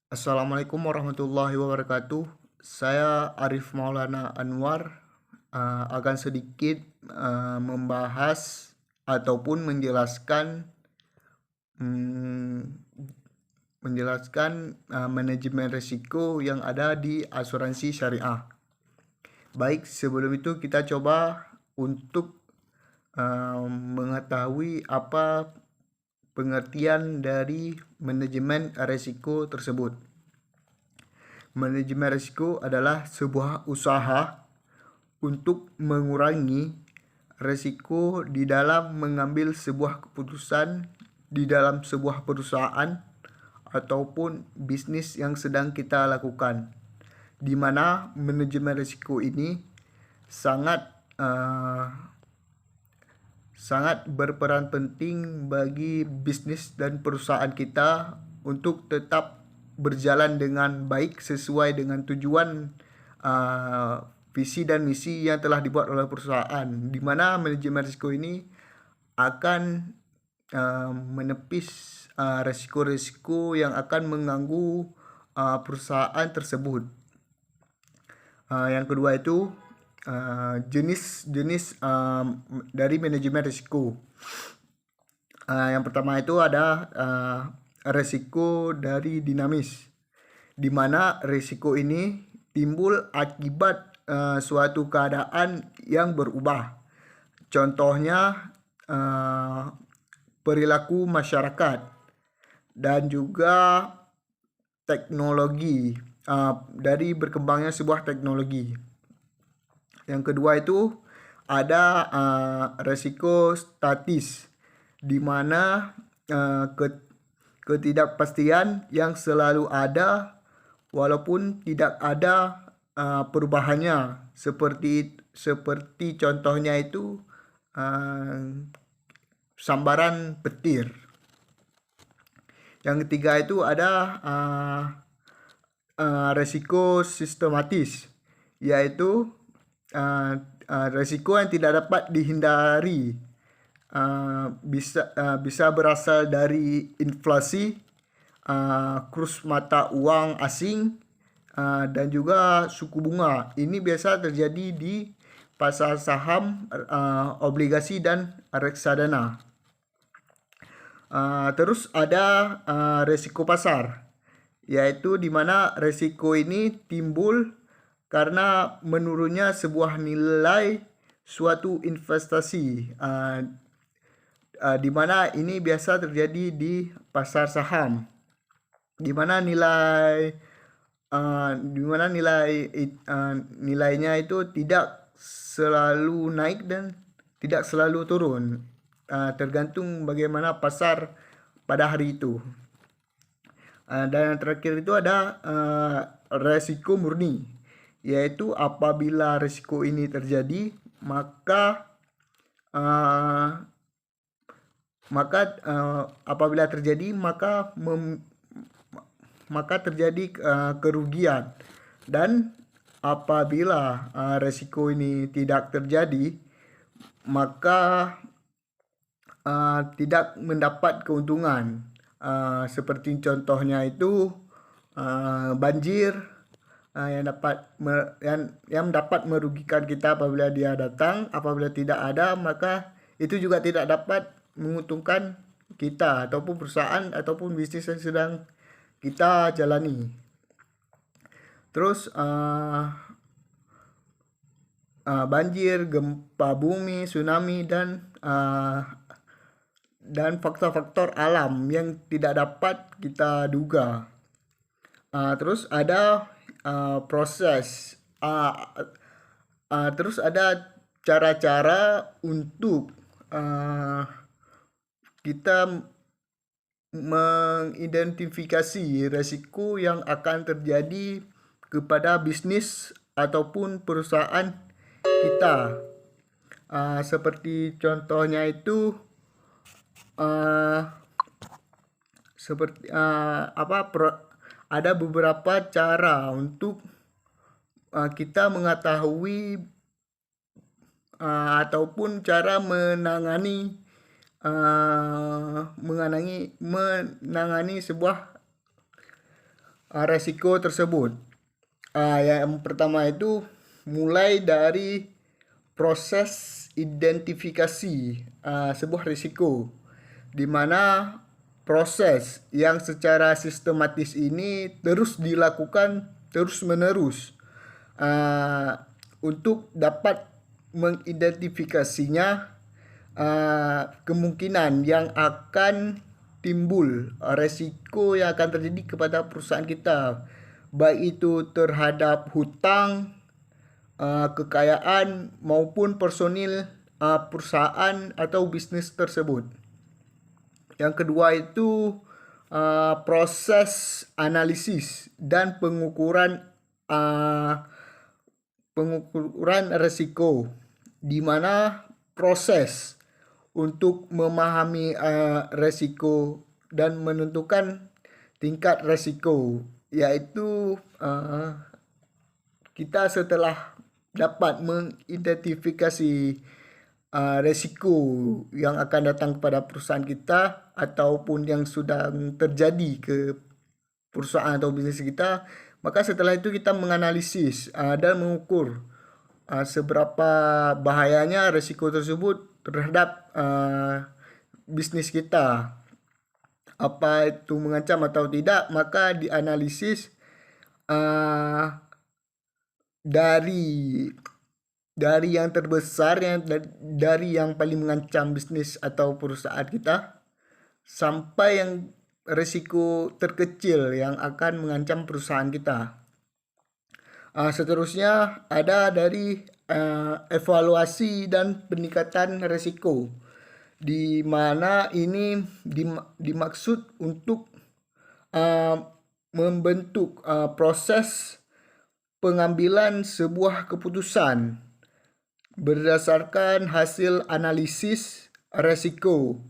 Assalamualaikum warahmatullahi wabarakatuh. Saya Arif Maulana Anwar akan sedikit membahas ataupun mm, manajemen risiko yang ada di asuransi syariah. Baik, sebelum itu kita coba untuk mengetahui apa pengertian dari manajemen risiko tersebut. Manajemen risiko adalah sebuah usaha untuk mengurangi risiko di dalam mengambil sebuah keputusan di dalam sebuah perusahaan ataupun bisnis yang sedang kita lakukan. Di mana manajemen risiko ini sangat uh, sangat berperan penting bagi bisnis dan perusahaan kita untuk tetap berjalan dengan baik sesuai dengan tujuan visi dan misi yang telah dibuat oleh perusahaan, di mana manajemen risiko ini akan menepis risiko-risiko yang akan mengganggu perusahaan tersebut. Yang kedua itu jenis-jenis dari manajemen risiko. Yang pertama itu ada risiko dari dinamis, di mana risiko ini timbul akibat suatu keadaan yang berubah. Contohnya perilaku masyarakat dan juga teknologi, dari berkembangnya sebuah teknologi. Yang kedua itu ada resiko statis, di mana ketidakpastian yang selalu ada walaupun tidak ada perubahannya, seperti contohnya itu sambaran petir. Yang ketiga itu ada resiko sistematis, yaitu resiko yang tidak dapat dihindari. Bisa berasal dari inflasi, kurs mata uang asing, dan juga suku bunga. Ini biasa terjadi di pasar saham, obligasi, dan reksadana. Terus ada resiko pasar, yaitu di mana resiko ini timbul karena menurunnya sebuah nilai suatu investasi, di mana ini biasa terjadi di pasar saham, di mana nilainya itu tidak selalu naik dan tidak selalu turun, tergantung bagaimana pasar pada hari itu. Dan yang terakhir itu ada resiko murni, yaitu apabila risiko ini terjadi maka apabila terjadi maka terjadi kerugian, dan apabila resiko ini tidak terjadi maka tidak mendapat keuntungan. Seperti contohnya itu banjir, yang dapat merugikan kita apabila dia datang. Apabila tidak ada maka itu juga tidak dapat menguntungkan kita ataupun perusahaan ataupun bisnis yang sedang kita jalani. Terus banjir, gempa bumi, tsunami, dan faktor-faktor alam yang tidak dapat kita duga. Terus ada proses, terus ada cara-cara untuk kita mengidentifikasi resiko yang akan terjadi kepada bisnis ataupun perusahaan kita. Seperti contohnya itu ada beberapa cara untuk kita mengetahui ataupun cara menangani sebuah resiko tersebut. Yang pertama itu mulai dari proses identifikasi sebuah risiko, di mana proses yang secara sistematis ini terus dilakukan terus-menerus untuk dapat mengidentifikasinya kemungkinan yang akan timbul, resiko yang akan terjadi kepada perusahaan kita, baik itu terhadap hutang, kekayaan maupun personil perusahaan atau bisnis tersebut. Yang kedua itu proses analisis dan pengukuran resiko, di mana proses untuk memahami resiko dan menentukan tingkat resiko, yaitu kita setelah dapat mengidentifikasi resiko yang akan datang kepada perusahaan kita ataupun yang sudah terjadi ke perusahaan atau bisnis kita, maka setelah itu kita menganalisis dan mengukur seberapa bahayanya resiko tersebut terhadap bisnis kita. Apa itu mengancam atau tidak, maka dianalisis dari yang terbesar, dari yang paling mengancam bisnis atau perusahaan kita, sampai yang resiko terkecil yang akan mengancam perusahaan kita. Seterusnya ada dari evaluasi dan peningkatan resiko, di mana ini dimaksud untuk membentuk proses pengambilan sebuah keputusan berdasarkan hasil analisis resiko,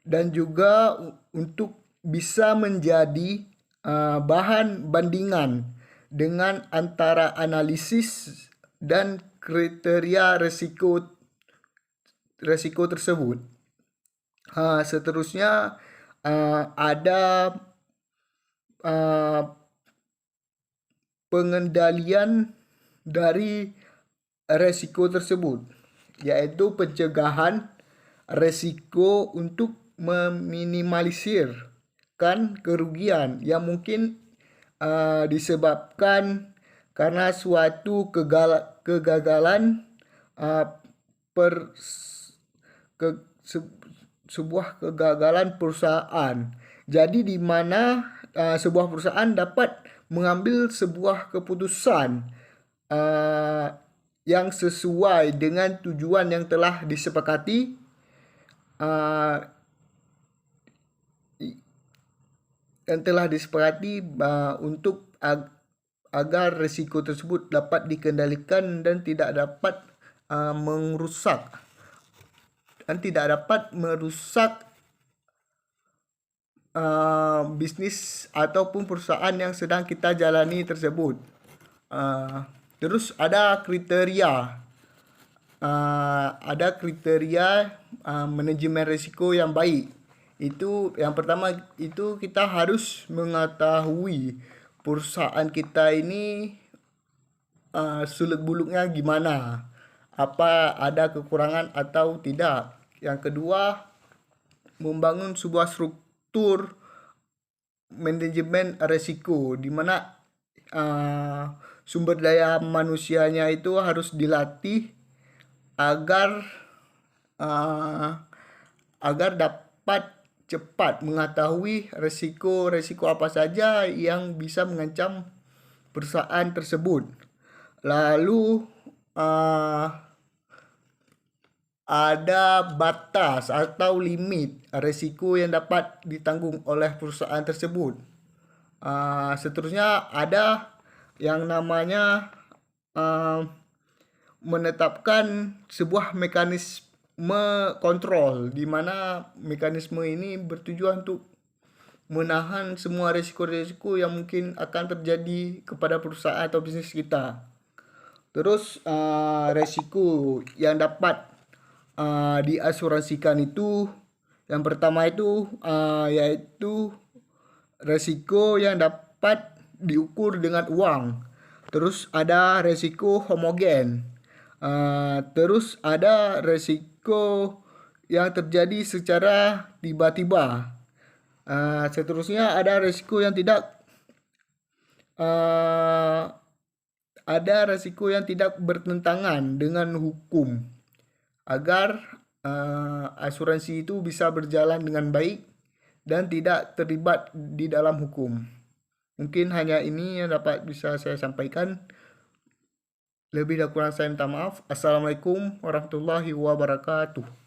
dan juga untuk bisa menjadi bahan bandingan dengan antara analisis dan kriteria resiko tersebut. Seterusnya ada pengendalian dari resiko tersebut, yaitu pencegahan resiko untuk meminimalisirkan kerugian yang mungkin disebabkan karena suatu kegagalan sebuah kegagalan perusahaan. Jadi di mana sebuah perusahaan dapat mengambil sebuah keputusan yang sesuai dengan tujuan yang telah disepakati, untuk agar risiko tersebut dapat dikendalikan dan tidak dapat merusak bisnis ataupun perusahaan yang sedang kita jalani tersebut. Terus ada kriteria manajemen risiko yang baik. Itu yang pertama, itu kita harus mengetahui perusahaan kita ini sulit buluknya gimana, apa ada kekurangan atau tidak. Yang kedua, membangun sebuah struktur manajemen risiko, di mana sumber daya manusianya itu harus dilatih agar dapat cepat mengetahui resiko apa saja yang bisa mengancam perusahaan tersebut. Lalu ada batas atau limit resiko yang dapat ditanggung oleh perusahaan tersebut. Seterusnya ada yang namanya menetapkan sebuah mekanisme kontrol, di mana mekanisme ini bertujuan untuk menahan semua risiko-risiko yang mungkin akan terjadi kepada perusahaan atau bisnis kita. Terus risiko yang dapat diasuransikan itu, yang pertama itu yaitu risiko yang dapat diukur dengan uang. Terus ada resiko homogen. Terus ada resiko yang terjadi secara tiba-tiba. Seterusnya ada resiko yang tidak ada resiko yang tidak bertentangan dengan hukum agar asuransi itu bisa berjalan dengan baik dan tidak terlibat di dalam hukum. Mungkin hanya ini yang dapat bisa saya sampaikan. Lebih dan kurang saya minta maaf. Assalamualaikum warahmatullahi wabarakatuh.